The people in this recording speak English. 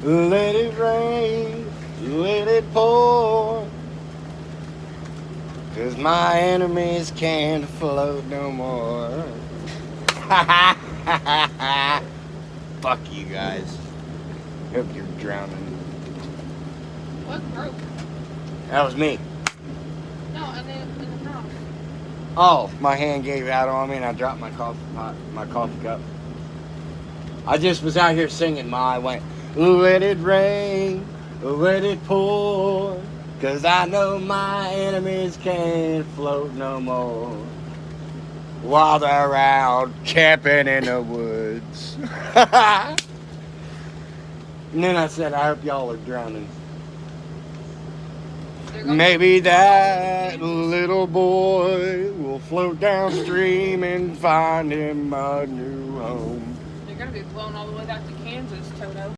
Let it rain, let it pour. 'Cause my enemies can't float no more. Fuck you guys. Hope you're drowning. What broke? That was me. No, and then in the house. Oh, my hand gave out on me and I dropped my coffee cup. I just was out here singing, Ma. I went, let it rain, let it pour. 'Cause I know my enemies can't float no more. While they're out camping in the woods. And then I said, I hope y'all are drowning. Maybe that little boy will float downstream and find him a new home. They're gonna be blown all the way back to Kansas, Toto.